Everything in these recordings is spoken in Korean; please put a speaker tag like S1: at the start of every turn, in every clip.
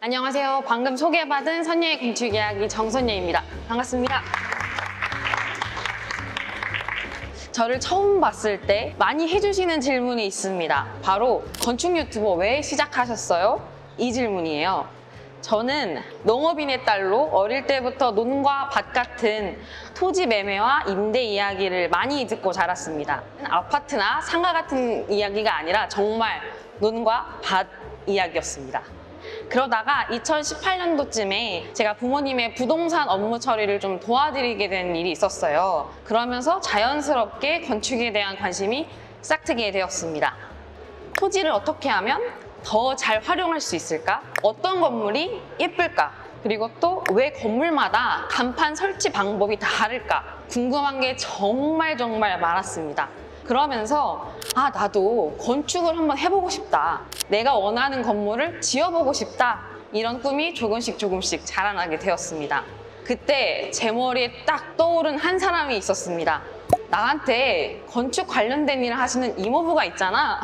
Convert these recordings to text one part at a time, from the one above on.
S1: 안녕하세요. 방금 소개받은 선예의 건축 이야기 정선예입니다. 반갑습니다. 저를 처음 봤을 때 많이 해주시는 질문이 있습니다. 바로 건축 유튜버 왜 시작하셨어요? 이 질문이에요. 저는 농업인의 딸로 어릴 때부터 논과 밭 같은 토지 매매와 임대 이야기를 많이 듣고 자랐습니다. 아파트나 상가 같은 이야기가 아니라 정말 논과 밭 이야기였습니다. 그러다가 2018년도쯤에 제가 부모님의 부동산 업무 처리를 좀 도와드리게 된 일이 있었어요. 그러면서 자연스럽게 건축에 대한 관심이 싹트게 되었습니다. 토지를 어떻게 하면 더 잘 활용할 수 있을까? 어떤 건물이 예쁠까? 그리고 또 왜 건물마다 간판 설치 방법이 다를까? 궁금한 게 정말 많았습니다. 그러면서 나도 건축을 한번 해보고 싶다. 내가 원하는 건물을 지어보고 싶다. 이런 꿈이 조금씩 자라나게 되었습니다. 그때 제 머리에 딱 떠오른 한 사람이 있었습니다. 나한테 건축 관련된 일을 하시는 이모부가 있잖아.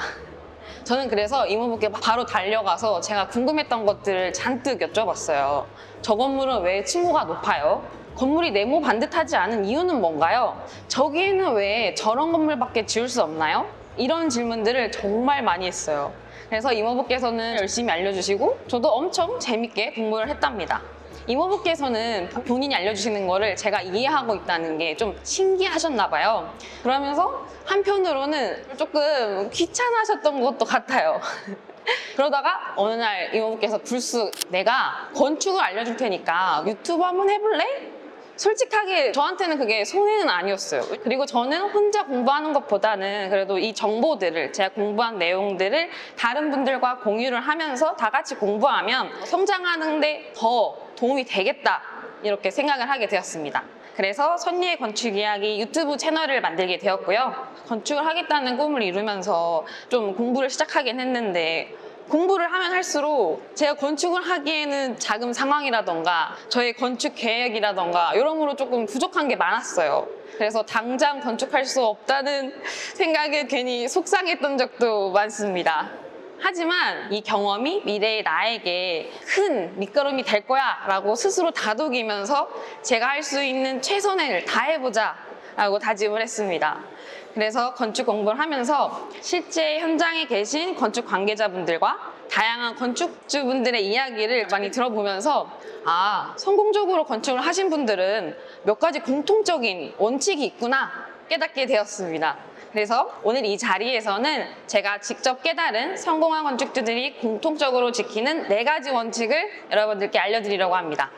S1: 저는 그래서 이모부께 바로 달려가서 제가 궁금했던 것들을 잔뜩 여쭤봤어요. 저 건물은 왜 층고가 높아요? 건물이 네모 반듯하지 않은 이유는 뭔가요? 저기에는 왜 저런 건물밖에 지을 수 없나요? 이런 질문들을 정말 많이 했어요. 그래서 이모부께서는 열심히 알려주시고 저도 엄청 재밌게 공부를 했답니다. 이모부께서는 본인이 알려주시는 거를 제가 이해하고 있다는 게 좀 신기하셨나 봐요. 그러면서 한편으로는 조금 귀찮아하셨던 것도 같아요. 그러다가 어느 날 이모부께서 불쑥 내가 건축을 알려줄 테니까 유튜브 한번 해볼래? 솔직하게 저한테는 그게 손해는 아니었어요. 그리고 저는 혼자 공부하는 것보다는 그래도 이 정보들을, 제가 공부한 내용들을 다른 분들과 공유를 하면서 다 같이 공부하면 성장하는 데 더 도움이 되겠다, 이렇게 생각을 하게 되었습니다. 그래서 선예의 건축 이야기 유튜브 채널을 만들게 되었고요. 건축을 하겠다는 꿈을 이루면서 좀 공부를 시작하긴 했는데 공부를 하면 할수록 제가 건축을 하기에는 자금 상황이라던가 저의 건축 계획이라던가 여러모로 조금 부족한 게 많았어요. 그래서 당장 건축할 수 없다는 생각에 괜히 속상했던 적도 많습니다. 하지만 이 경험이 미래의 나에게 큰 밑거름이 될 거야 라고 스스로 다독이면서 제가 할 수 있는 최선을 다해보자 라고 다짐을 했습니다. 그래서 건축 공부를 하면서 실제 현장에 계신 건축 관계자분들과 다양한 건축주분들의 이야기를 많이 들어보면서 성공적으로 건축을 하신 분들은 몇 가지 공통적인 원칙이 있구나 깨닫게 되었습니다. 그래서 오늘 이 자리에서는 제가 직접 깨달은 성공한 건축주들이 공통적으로 지키는 4가지 원칙을 여러분들께 알려드리려고 합니다.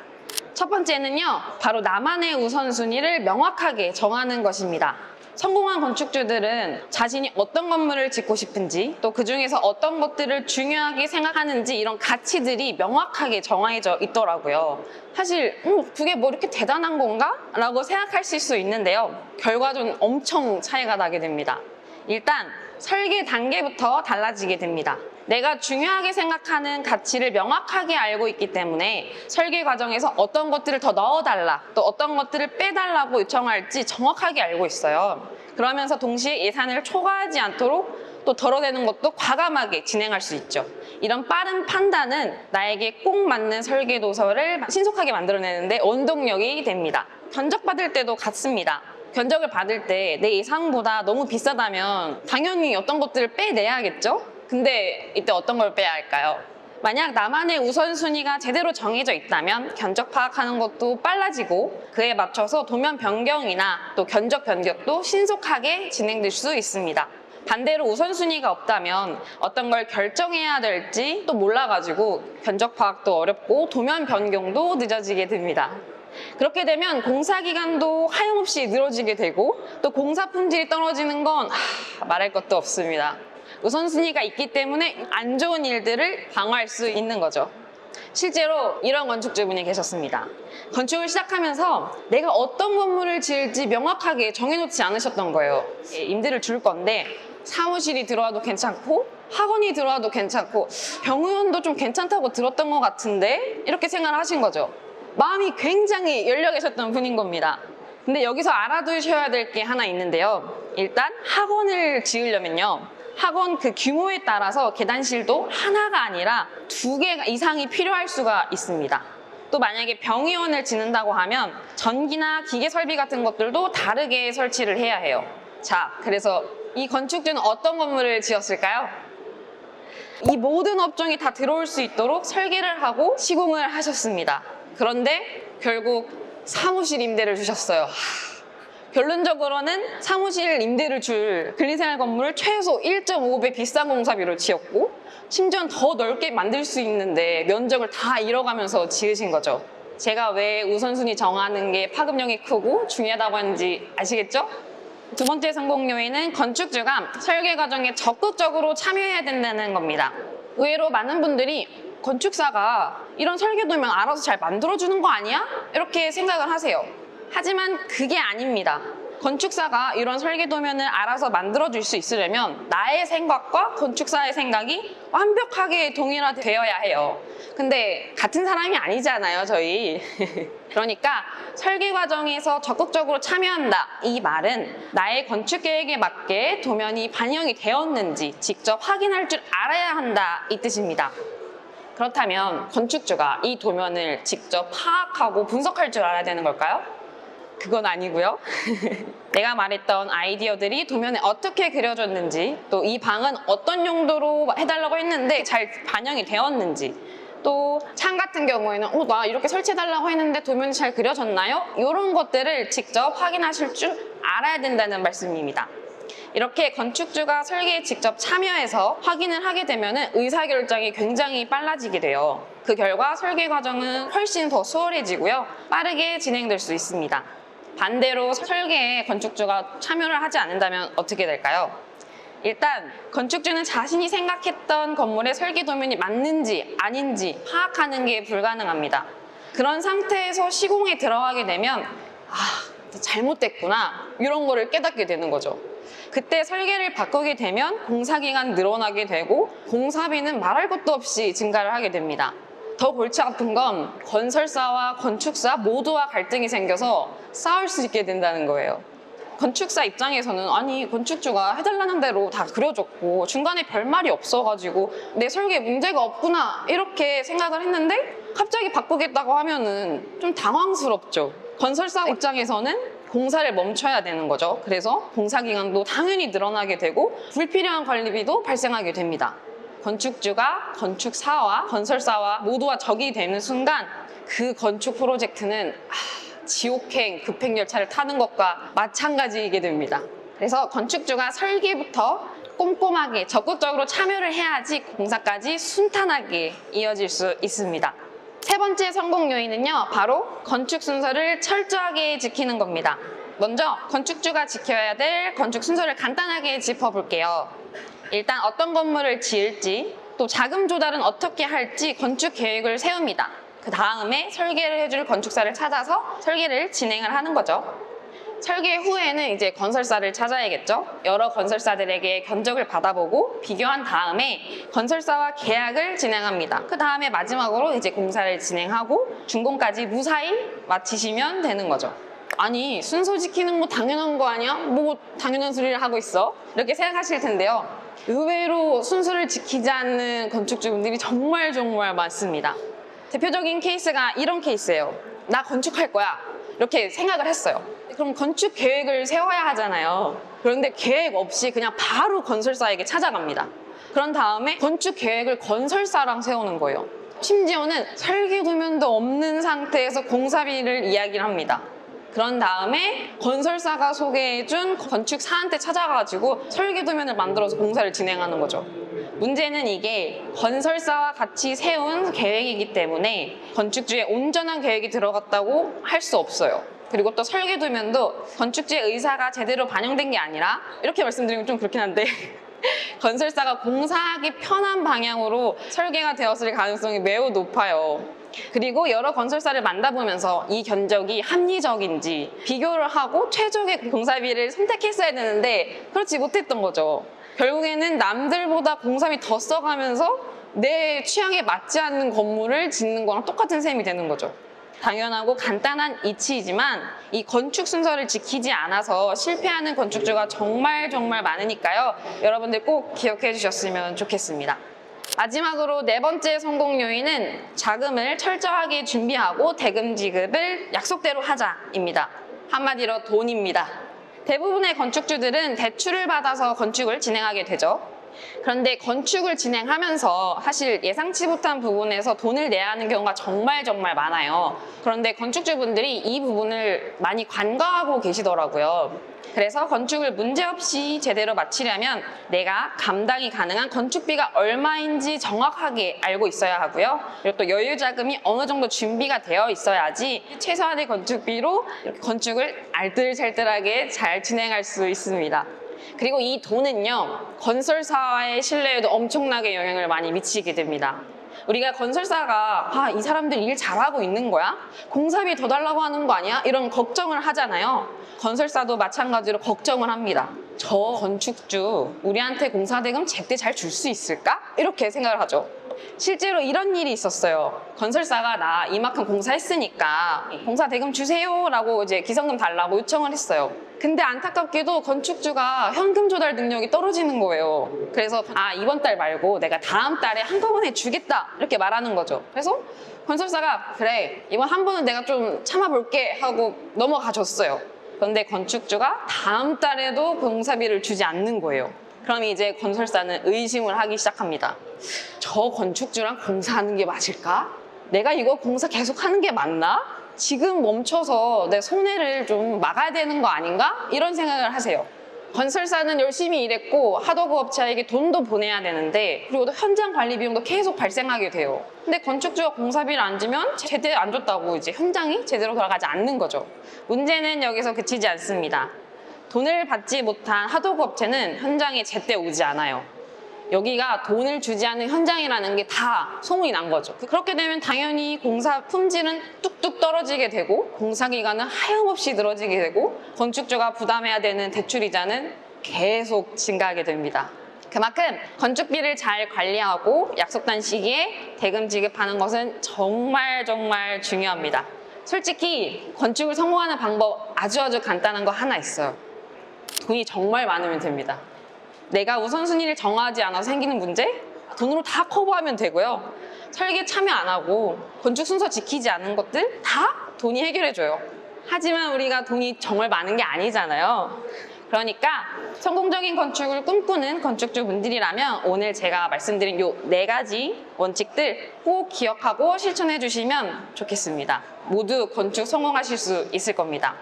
S1: 첫 번째는요, 바로 나만의 우선순위를 명확하게 정하는 것입니다. 성공한 건축주들은 자신이 어떤 건물을 짓고 싶은지, 또 그 중에서 어떤 것들을 중요하게 생각하는지 이런 가치들이 명확하게 정해져 있더라고요. 사실 그게 뭐 이렇게 대단한 건가? 라고 생각하실 수 있는데요. 결과적으로 엄청 차이가 나게 됩니다. 일단 설계 단계부터 달라지게 됩니다. 내가 중요하게 생각하는 가치를 명확하게 알고 있기 때문에 설계 과정에서 어떤 것들을 더 넣어달라, 또 어떤 것들을 빼달라고 요청할지 정확하게 알고 있어요. 그러면서 동시에 예산을 초과하지 않도록 또 덜어내는 것도 과감하게 진행할 수 있죠. 이런 빠른 판단은 나에게 꼭 맞는 설계 도서를 신속하게 만들어내는데 원동력이 됩니다. 견적받을 때도 같습니다. 견적을 받을 때 내 예상보다 너무 비싸다면 당연히 어떤 것들을 빼내야겠죠? 근데 이때 어떤 걸 빼야 할까요? 만약 나만의 우선순위가 제대로 정해져 있다면 견적 파악하는 것도 빨라지고 그에 맞춰서 도면 변경이나 또 견적 변경도 신속하게 진행될 수 있습니다. 반대로 우선순위가 없다면 어떤 걸 결정해야 될지 또 몰라가지고 견적 파악도 어렵고 도면 변경도 늦어지게 됩니다. 그렇게 되면 공사 기간도 하염없이 늘어지게 되고 또 공사 품질이 떨어지는 건 말할 것도 없습니다. 우선순위가 있기 때문에 안 좋은 일들을 방어할 수 있는 거죠. 실제로 이런 건축주분이 계셨습니다. 건축을 시작하면서 내가 어떤 건물을 지을지 명확하게 정해놓지 않으셨던 거예요. 임대를 줄 건데 사무실이 들어와도 괜찮고 학원이 들어와도 괜찮고 병의원도 좀 괜찮다고 들었던 것 같은데 이렇게 생각을 하신 거죠. 마음이 굉장히 열려 계셨던 분인 겁니다. 근데 여기서 알아두셔야 될 게 하나 있는데요. 일단 학원을 지으려면요, 학원 그 규모에 따라서 계단실도 하나가 아니라 2개 이상이 필요할 수가 있습니다. 또 만약에 병의원을 짓는다고 하면 전기나 기계 설비 같은 것들도 다르게 설치를 해야 해요. 자, 그래서 이 건축주는 어떤 건물을 지었을까요? 이 모든 업종이 다 들어올 수 있도록 설계를 하고 시공을 하셨습니다. 그런데 결국 사무실 임대를 주셨어요. 결론적으로는 사무실 임대를 줄 근린생활 건물을 최소 1.5배 비싼 공사비로 지었고 심지어는 더 넓게 만들 수 있는데 면적을 다 잃어가면서 지으신 거죠. 제가 왜 우선순위 정하는 게 파급력이 크고 중요하다고 하는지 아시겠죠? 두 번째 성공 요인은 건축주가 설계 과정에 적극적으로 참여해야 된다는 겁니다. 의외로 많은 분들이 건축사가 이런 설계도면 알아서 잘 만들어주는 거 아니야? 이렇게 생각을 하세요. 하지만 그게 아닙니다. 건축사가 이런 설계도면을 알아서 만들어줄 수 있으려면 나의 생각과 건축사의 생각이 완벽하게 동일화되어야 해요. 근데 같은 사람이 아니잖아요, 저희. 그러니까 설계 과정에서 적극적으로 참여한다. 이 말은 나의 건축 계획에 맞게 도면이 반영이 되었는지 직접 확인할 줄 알아야 한다. 이 뜻입니다. 그렇다면 건축주가 이 도면을 직접 파악하고 분석할 줄 알아야 되는 걸까요? 그건 아니고요. 내가 말했던 아이디어들이 도면에 어떻게 그려졌는지, 또 이 방은 어떤 용도로 해달라고 했는데 잘 반영이 되었는지, 또 창 같은 경우에는 나 이렇게 설치해달라고 했는데 도면이 잘 그려졌나요? 이런 것들을 직접 확인하실 줄 알아야 된다는 말씀입니다. 이렇게 건축주가 설계에 직접 참여해서 확인을 하게 되면 의사결정이 굉장히 빨라지게 돼요. 그 결과 설계 과정은 훨씬 더 수월해지고요. 빠르게 진행될 수 있습니다. 반대로 설계에 건축주가 참여를 하지 않는다면 어떻게 될까요? 일단 건축주는 자신이 생각했던 건물의 설계 도면이 맞는지 아닌지 파악하는 게 불가능합니다. 그런 상태에서 시공에 들어가게 되면 잘못됐구나 이런 거를 깨닫게 되는 거죠. 그때 설계를 바꾸게 되면 공사기간 늘어나게 되고 공사비는 말할 것도 없이 증가를 하게 됩니다. 더 골치 아픈 건 건설사와 건축사 모두와 갈등이 생겨서 싸울 수 있게 된다는 거예요. 건축사 입장에서는 아니 건축주가 해달라는 대로 다 그려줬고 중간에 별말이 없어가지고 내 설계에 문제가 없구나 이렇게 생각을 했는데 갑자기 바꾸겠다고 하면은 좀 당황스럽죠. 건설사 입장에서는 공사를 멈춰야 되는 거죠. 그래서 공사기간도 당연히 늘어나게 되고 불필요한 관리비도 발생하게 됩니다. 건축주가 건축사와 건설사와 모두와 적이 되는 순간 그 건축 프로젝트는 지옥행 급행열차를 타는 것과 마찬가지이게 됩니다. 그래서 건축주가 설계부터 꼼꼼하게 적극적으로 참여를 해야지 공사까지 순탄하게 이어질 수 있습니다. 세 번째 성공 요인은요, 바로 건축 순서를 철저하게 지키는 겁니다. 먼저 건축주가 지켜야 될 건축 순서를 간단하게 짚어볼게요. 일단 어떤 건물을 지을지, 또 자금 조달은 어떻게 할지 건축 계획을 세웁니다. 그 다음에 설계를 해줄 건축사를 찾아서 설계를 진행을 하는 거죠. 설계 후에는 이제 건설사를 찾아야겠죠. 여러 건설사들에게 견적을 받아보고 비교한 다음에 건설사와 계약을 진행합니다. 그 다음에 마지막으로 이제 공사를 진행하고 준공까지 무사히 마치시면 되는 거죠. 아니 순서 지키는 거 당연한 거 아니야? 뭐 당연한 소리를 하고 있어? 이렇게 생각하실 텐데요. 의외로 순서를 지키지 않는 건축주분들이 정말 많습니다. 대표적인 케이스가 이런 케이스예요. 나 건축할 거야. 이렇게 생각을 했어요. 그럼 건축 계획을 세워야 하잖아요. 그런데 계획 없이 그냥 바로 건설사에게 찾아갑니다. 그런 다음에 건축 계획을 건설사랑 세우는 거예요. 심지어는 설계 도면도 없는 상태에서 공사비를 이야기를 합니다. 그런 다음에 건설사가 소개해준 건축사한테 찾아가지고 설계 도면을 만들어서 공사를 진행하는 거죠. 문제는 이게 건설사와 같이 세운 계획이기 때문에 건축주의 온전한 계획이 들어갔다고 할 수 없어요. 그리고 또 설계 도면도 건축주의 의사가 제대로 반영된 게 아니라, 이렇게 말씀드리면 좀 그렇긴 한데 건설사가 공사하기 편한 방향으로 설계가 되었을 가능성이 매우 높아요. 그리고 여러 건설사를 만나보면서 이 견적이 합리적인지 비교를 하고 최적의 공사비를 선택했어야 되는데 그렇지 못했던 거죠. 결국에는 남들보다 공사비 더 써가면서 내 취향에 맞지 않는 건물을 짓는 거랑 똑같은 셈이 되는 거죠. 당연하고 간단한 이치이지만 이 건축 순서를 지키지 않아서 실패하는 건축주가 정말 많으니까요. 여러분들 꼭 기억해 주셨으면 좋겠습니다. 마지막으로 네 번째 성공 요인은 자금을 철저하게 준비하고 대금 지급을 약속대로 하자입니다. 한마디로 돈입니다. 대부분의 건축주들은 대출을 받아서 건축을 진행하게 되죠. 그런데 건축을 진행하면서 사실 예상치 못한 부분에서 돈을 내야 하는 경우가 정말 많아요. 그런데 건축주분들이 이 부분을 많이 간과하고 계시더라고요. 그래서 건축을 문제없이 제대로 마치려면 내가 감당이 가능한 건축비가 얼마인지 정확하게 알고 있어야 하고요. 그리고 또 여유 자금이 어느 정도 준비가 되어 있어야지 최소한의 건축비로 건축을 알뜰살뜰하게 잘 진행할 수 있습니다. 그리고 이 돈은요, 건설사의 신뢰에도 엄청나게 영향을 많이 미치게 됩니다. 우리가 건설사가 이 사람들 일 잘하고 있는 거야? 공사비 더 달라고 하는 거 아니야? 이런 걱정을 하잖아요. 건설사도 마찬가지로 걱정을 합니다. 저 건축주 우리한테 공사대금 제때 잘 줄 수 있을까? 이렇게 생각을 하죠. 실제로 이런 일이 있었어요. 건설사가 나 이만큼 공사했으니까 공사 대금 주세요 라고 이제 기성금 달라고 요청을 했어요. 근데 안타깝게도 건축주가 현금 조달 능력이 떨어지는 거예요. 그래서 이번 달 말고 내가 다음 달에 한꺼번에 주겠다 이렇게 말하는 거죠. 그래서 건설사가 그래 이번 한 번은 내가 좀 참아볼게 하고 넘어가줬어요. 그런데 건축주가 다음 달에도 공사비를 주지 않는 거예요. 그럼 이제 건설사는 의심을 하기 시작합니다. 저 건축주랑 공사하는 게 맞을까? 내가 이거 공사 계속 하는 게 맞나? 지금 멈춰서 내 손해를 좀 막아야 되는 거 아닌가? 이런 생각을 하세요. 건설사는 열심히 일했고 하도급 업체에게 돈도 보내야 되는데 그리고 또 현장 관리 비용도 계속 발생하게 돼요. 근데 건축주가 공사비를 안 주면 제대로 안 줬다고 이제 현장이 제대로 돌아가지 않는 거죠. 문제는 여기서 그치지 않습니다. 돈을 받지 못한 하도급 업체는 현장에 제때 오지 않아요. 여기가 돈을 주지 않는 현장이라는 게 다 소문이 난 거죠. 그렇게 되면 당연히 공사 품질은 뚝뚝 떨어지게 되고 공사 기간은 하염없이 늘어지게 되고 건축주가 부담해야 되는 대출이자는 계속 증가하게 됩니다. 그만큼 건축비를 잘 관리하고 약속된 시기에 대금 지급하는 것은 정말 중요합니다. 솔직히 건축을 성공하는 방법 아주 간단한 거 하나 있어요. 돈이 정말 많으면 됩니다. 내가 우선순위를 정하지 않아서 생기는 문제? 돈으로 다 커버하면 되고요. 설계 참여 안 하고 건축 순서 지키지 않은 것들 다 돈이 해결해줘요. 하지만 우리가 돈이 정말 많은 게 아니잖아요. 그러니까 성공적인 건축을 꿈꾸는 건축주분들이라면 오늘 제가 말씀드린 요 4가지 원칙들 꼭 기억하고 실천해 주시면 좋겠습니다. 모두 건축 성공하실 수 있을 겁니다.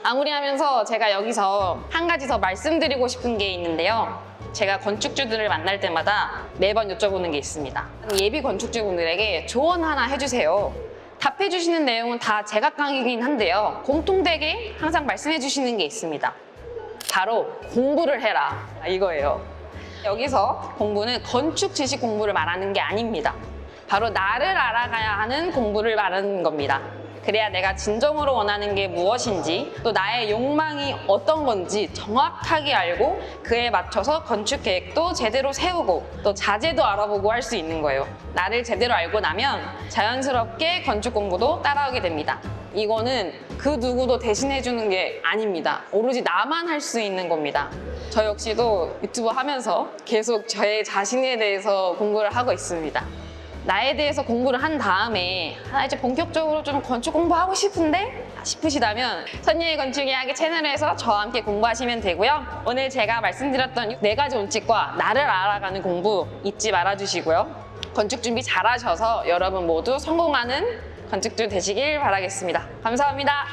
S1: 마무리하면서 제가 여기서 한 가지 더 말씀드리고 싶은 게 있는데요. 제가 건축주들을 만날 때마다 매번 여쭤보는 게 있습니다. 예비 건축주분들에게 조언 하나 해주세요. 답해주시는 내용은 다 제각각이긴 한데요. 공통되게 항상 말씀해주시는 게 있습니다. 바로 공부를 해라 이거예요. 여기서 공부는 건축 지식 공부를 말하는 게 아닙니다. 바로 나를 알아가야 하는 공부를 말하는 겁니다. 그래야 내가 진정으로 원하는 게 무엇인지 또 나의 욕망이 어떤 건지 정확하게 알고 그에 맞춰서 건축 계획도 제대로 세우고 또 자재도 알아보고 할 수 있는 거예요. 나를 제대로 알고 나면 자연스럽게 건축 공부도 따라오게 됩니다. 이거는 그 누구도 대신해 주는 게 아닙니다. 오로지 나만 할 수 있는 겁니다. 저 역시도 유튜브 하면서 계속 저의 자신에 대해서 공부를 하고 있습니다. 나에 대해서 공부를 한 다음에 이제 본격적으로 좀 건축 공부하고 싶은데 싶으시다면 선예의 건축 이야기 채널에서 저와 함께 공부하시면 되고요. 오늘 제가 말씀드렸던 4가지 원칙과 나를 알아가는 공부 잊지 말아주시고요. 건축 준비 잘하셔서 여러분 모두 성공하는 건축주 되시길 바라겠습니다. 감사합니다.